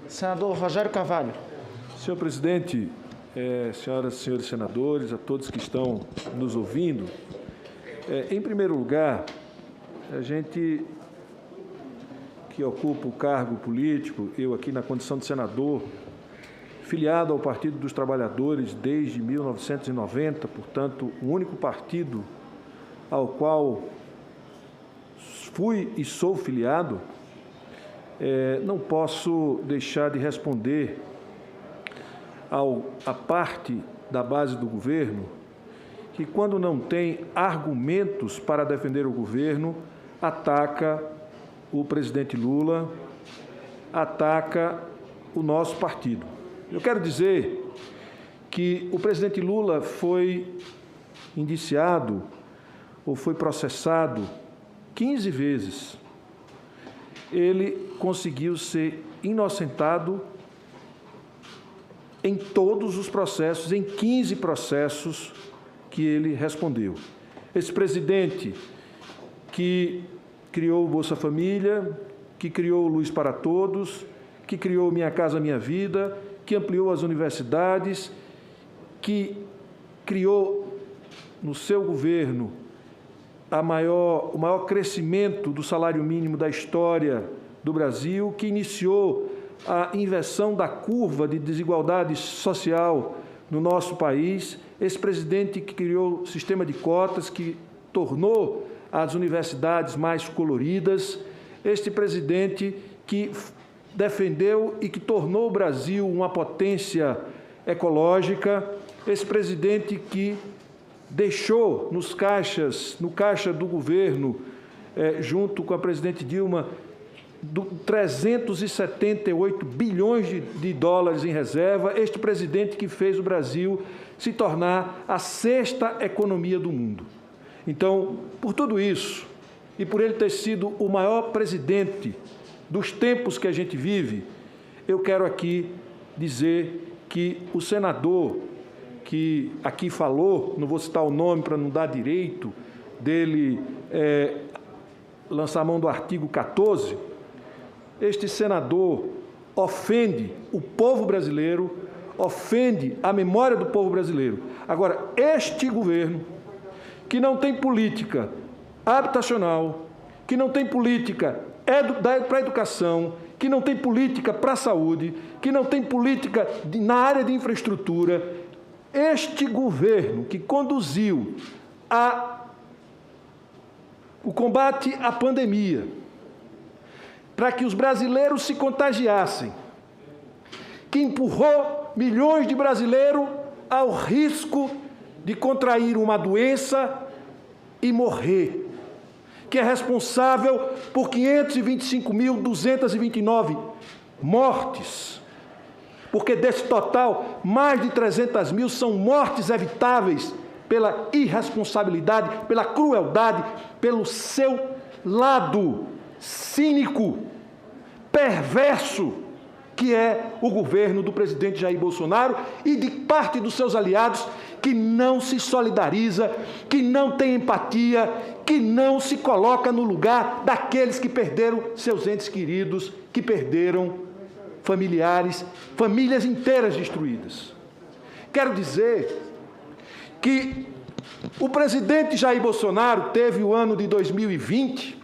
Senador Rogério Carvalho. Senhor presidente, senhoras e senhores senadores, a todos que estão nos ouvindo, em primeiro lugar, a gente que ocupa o cargo político, eu aqui na condição de senador, filiado ao Partido dos Trabalhadores desde 1990, portanto, o único partido ao qual fui e sou filiado, não posso deixar de responder à parte da base do governo que, quando não tem argumentos para defender o governo, ataca o presidente Lula, ataca o nosso partido. Eu quero dizer que o presidente Lula foi indiciado ou foi processado 15 vezes. Ele conseguiu ser inocentado em todos os processos, em 15 processos que ele respondeu. Esse presidente que criou o Bolsa Família, que criou o Luz para Todos, que criou Minha Casa Minha Vida, que ampliou as universidades, que criou no seu governo o maior crescimento do salário mínimo da história do Brasil, que iniciou a inversão da curva de desigualdade social no nosso país, esse presidente que criou o sistema de cotas, que tornou as universidades mais coloridas, este presidente que defendeu e que tornou o Brasil uma potência ecológica, esse presidente que deixou no caixa do governo, junto com a presidente Dilma, 378 bilhões de dólares em reserva, este presidente que fez o Brasil se tornar a 6ª economia do mundo. Então, por tudo isso, e por ele ter sido o maior presidente dos tempos que a gente vive, eu quero aqui dizer que o senador que aqui falou, não vou citar o nome para não dar direito dele lançar a mão do artigo 14, este senador ofende o povo brasileiro, ofende a memória do povo brasileiro. Agora, este governo, que não tem política habitacional, que não tem política para a educação, que não tem política para a saúde, que não tem política na área de infraestrutura, este governo que conduziu o combate à pandemia, para que os brasileiros se contagiassem, que empurrou milhões de brasileiros ao risco de contrair uma doença e morrer, que é responsável por 525.229 mortes, porque desse total, mais de 300 mil são mortes evitáveis pela irresponsabilidade, pela crueldade, pelo seu lado cínico, perverso, que é o governo do presidente Jair Bolsonaro e de parte dos seus aliados, que não se solidariza, que não tem empatia, que não se coloca no lugar daqueles que perderam seus entes queridos, que perderam familiares, famílias inteiras destruídas. Quero dizer que o presidente Jair Bolsonaro teve o ano de 2020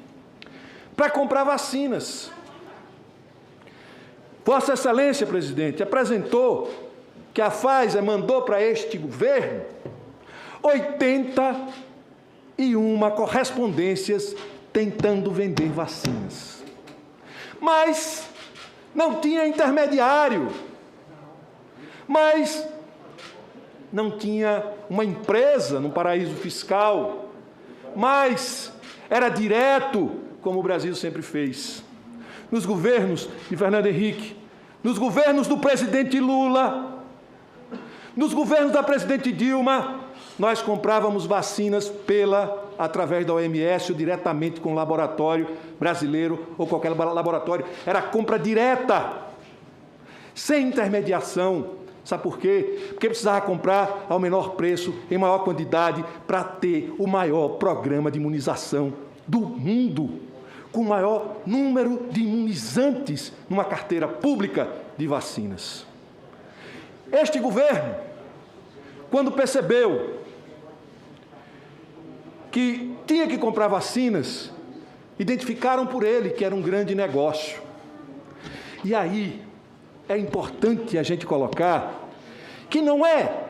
para comprar vacinas. Vossa Excelência, presidente, apresentou que a Pfizer mandou para este governo 81 correspondências tentando vender vacinas. Mas não tinha intermediário, mas não tinha uma empresa no paraíso fiscal, mas era direto, como o Brasil sempre fez. Nos governos de Fernando Henrique, nos governos do presidente Lula, nos governos da presidente Dilma, nós comprávamos vacinas através da OMS ou diretamente com o laboratório brasileiro ou qualquer laboratório. Era compra direta, sem intermediação. Sabe por quê? Porque precisava comprar ao menor preço, em maior quantidade, para ter o maior programa de imunização do mundo. com o maior número de imunizantes numa carteira pública de vacinas. Este governo, quando percebeu que tinha que comprar vacinas, identificaram por ele que era um grande negócio. E aí é importante a gente colocar que não é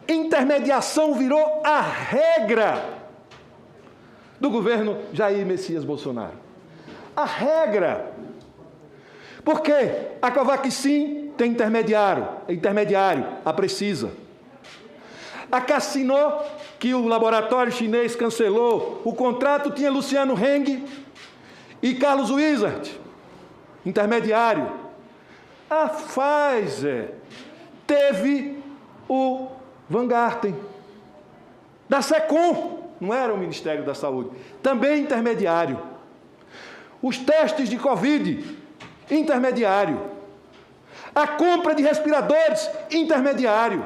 intermediação, virou a regra do governo Jair Messias Bolsonaro. A regra. Porque a Covaxin tem intermediário, a Precisa. A Casino, que o laboratório chinês cancelou, o contrato tinha Luciano Heng e Carlos Wizard, intermediário. A Pfizer teve o Vanguarten, da SECOM, não era o Ministério da Saúde, também intermediário. Os testes de Covid, intermediário. A compra de respiradores, intermediário.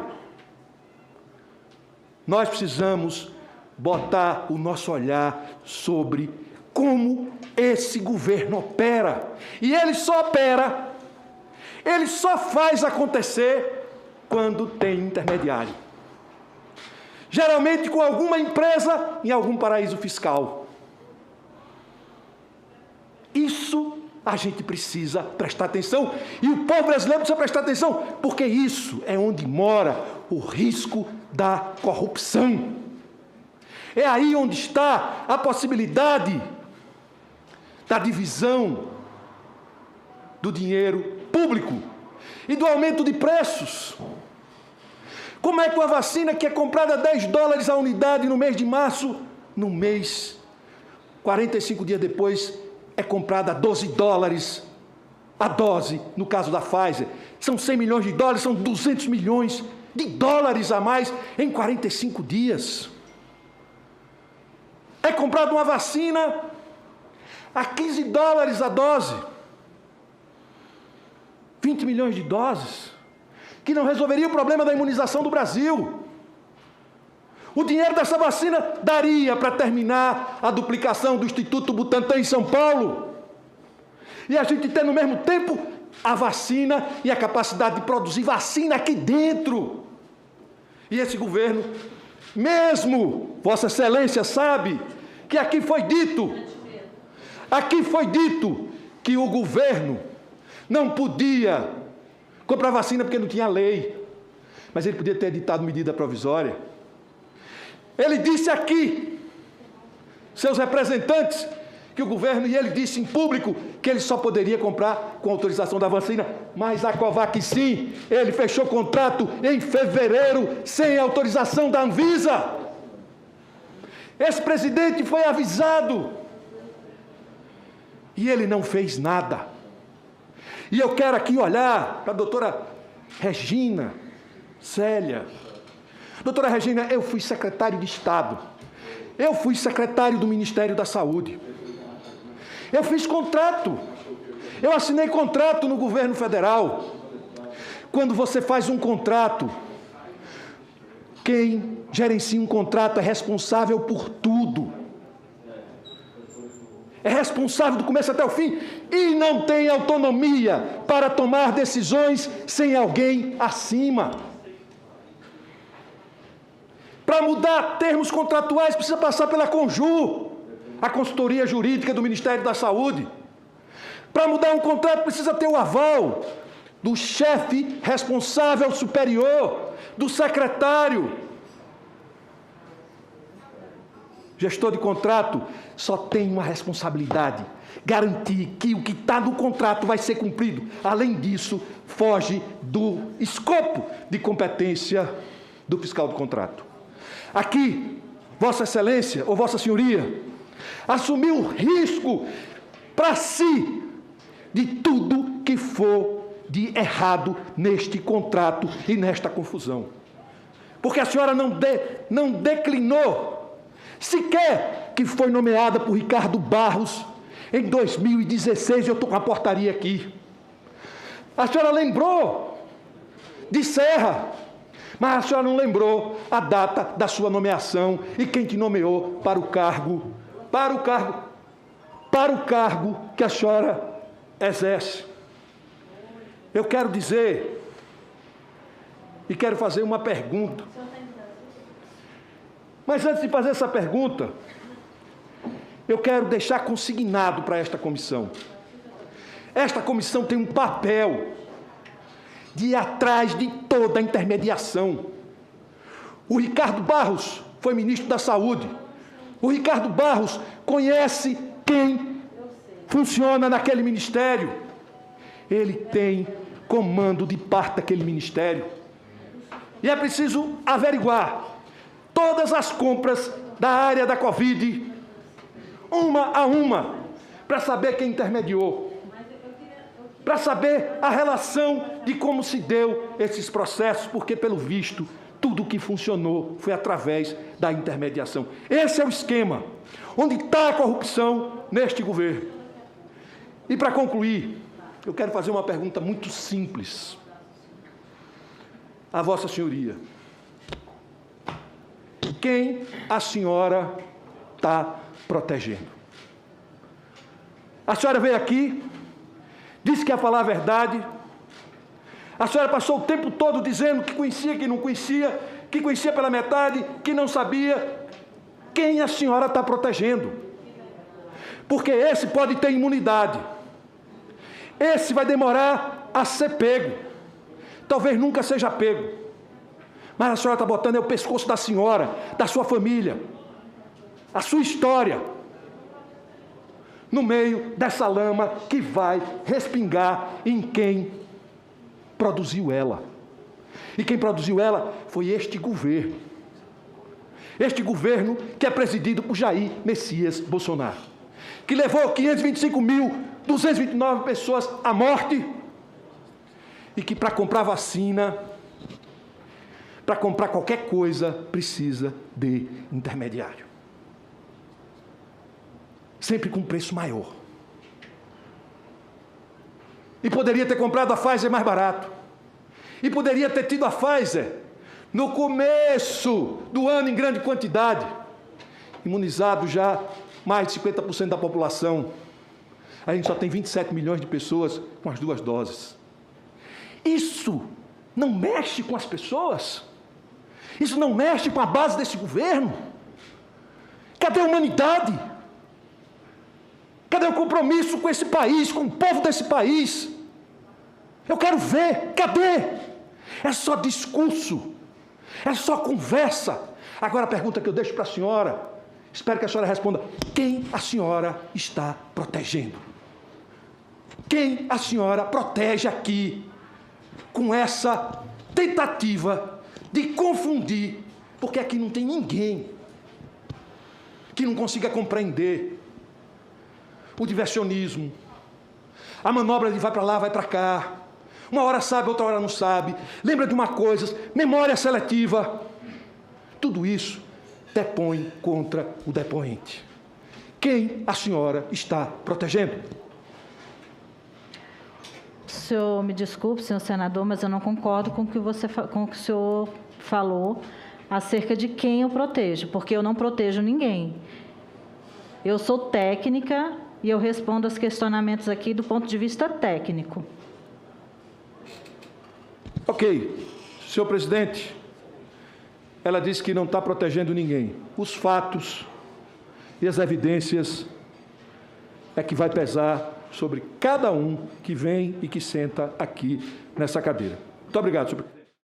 Nós precisamos botar o nosso olhar sobre como esse governo opera. E ele só opera, ele só faz acontecer quando tem intermediário. Geralmente com alguma empresa em algum paraíso fiscal. Isso a gente precisa prestar atenção, e o povo brasileiro precisa prestar atenção, porque isso é onde mora o risco da corrupção. É aí onde está a possibilidade da divisão do dinheiro público e do aumento de preços. Como é que uma vacina que é comprada a $10 a unidade no mês de março, no mês, 45 dias depois, é comprada a $12 a dose, no caso da Pfizer? São 100 milhões de dólares, são 200 milhões de dólares a mais em 45 dias. É comprada uma vacina a $15 a dose. 20 milhões de doses, que não resolveria o problema da imunização do Brasil. O dinheiro dessa vacina daria para terminar a duplicação do Instituto Butantan em São Paulo. E a gente ter no mesmo tempo a vacina e a capacidade de produzir vacina aqui dentro. E esse governo, mesmo Vossa Excelência sabe que aqui foi dito que o governo não podia comprar vacina porque não tinha lei, mas ele podia ter editado medida provisória. Ele disse aqui, seus representantes, que o governo, e ele disse em público, que ele só poderia comprar com autorização da vacina, mas a Covaxin, ele fechou contrato em fevereiro, sem autorização da Anvisa. Esse presidente foi avisado, e ele não fez nada. E eu quero aqui olhar para a doutora Regina Célia. Doutora Regina, eu fui secretário de Estado. Eu fui secretário do Ministério da Saúde. Eu fiz contrato. Eu assinei contrato no governo federal. Quando você faz um contrato, quem gerencia um contrato é responsável por tudo. É responsável do começo até o fim e não tem autonomia para tomar decisões sem alguém acima. Para mudar termos contratuais precisa passar pela Conjur, a consultoria jurídica do Ministério da Saúde. Para mudar um contrato precisa ter o aval do chefe responsável superior, do secretário. Gestor de contrato só tem uma responsabilidade: garantir que o que está no contrato vai ser cumprido. Além disso, foge do escopo de competência do fiscal do contrato. Aqui, Vossa Excelência ou Vossa Senhoria assumiu o risco para si de tudo que for de errado neste contrato e nesta confusão. Porque a senhora não declinou sequer que foi nomeada por Ricardo Barros em 2016, eu estou com a portaria aqui. A senhora lembrou de Serra, mas a senhora não lembrou a data da sua nomeação e quem te nomeou para o cargo para o cargo que a senhora exerce. Eu quero dizer e quero fazer uma pergunta. Mas antes de fazer essa pergunta, eu quero deixar consignado para esta comissão. Esta comissão tem um papel de ir atrás de toda a intermediação. O Ricardo Barros foi ministro da Saúde. O Ricardo Barros conhece quem funciona naquele ministério. Ele tem comando de parte daquele ministério. E é preciso averiguar todas as compras da área da Covid, uma a uma, para saber quem intermediou, para saber a relação de como se deu esses processos, porque, pelo visto, tudo o que funcionou foi através da intermediação. Esse é o esquema, onde está a corrupção neste governo. E, para concluir, eu quero fazer uma pergunta muito simples a Vossa Senhoria. Quem a senhora está protegendo? A senhora veio aqui, disse que ia falar a verdade. A senhora passou o tempo todo dizendo que conhecia, que não conhecia, que conhecia pela metade, que não sabia. Quem a senhora está protegendo? Porque esse pode ter imunidade. Esse vai demorar a ser pego. Talvez nunca seja pego. Mas a senhora está botando o pescoço da senhora, da sua família, a sua história, no meio dessa lama que vai respingar em quem produziu ela. E quem produziu ela foi este governo. Este governo que é presidido por Jair Messias Bolsonaro, que levou 525.229 pessoas à morte e que, para comprar vacina, para comprar qualquer coisa, precisa de intermediário. Sempre com preço maior. E poderia ter comprado a Pfizer mais barato. E poderia ter tido a Pfizer no começo do ano em grande quantidade. Imunizado já mais de 50% da população. A gente só tem 27 milhões de pessoas com as 2 doses. Isso não mexe com as pessoas? Isso não mexe com a base desse governo? Cadê a humanidade? Cadê o compromisso com esse país, com o povo desse país? Eu quero ver, cadê? É só discurso, é só conversa. Agora a pergunta que eu deixo para a senhora, espero que a senhora responda: quem a senhora está protegendo? Quem a senhora protege aqui com essa tentativa de confundir? Porque aqui não tem ninguém que não consiga compreender o diversionismo, a manobra de vai para lá, vai para cá. Uma hora sabe, outra hora não sabe. Lembra de uma coisa, memória seletiva. Tudo isso depõe contra o depoente. Quem a senhora está protegendo? O senhor me desculpe, senhor senador, mas eu não concordo com o que o senhor falou acerca de quem eu protejo, porque eu não protejo ninguém. Eu sou técnica e eu respondo aos questionamentos aqui do ponto de vista técnico. Ok. Senhor presidente, ela disse que não está protegendo ninguém. Os fatos e as evidências é que vai pesar sobre cada um que vem e que senta aqui nessa cadeira. Muito obrigado, senhor presidente.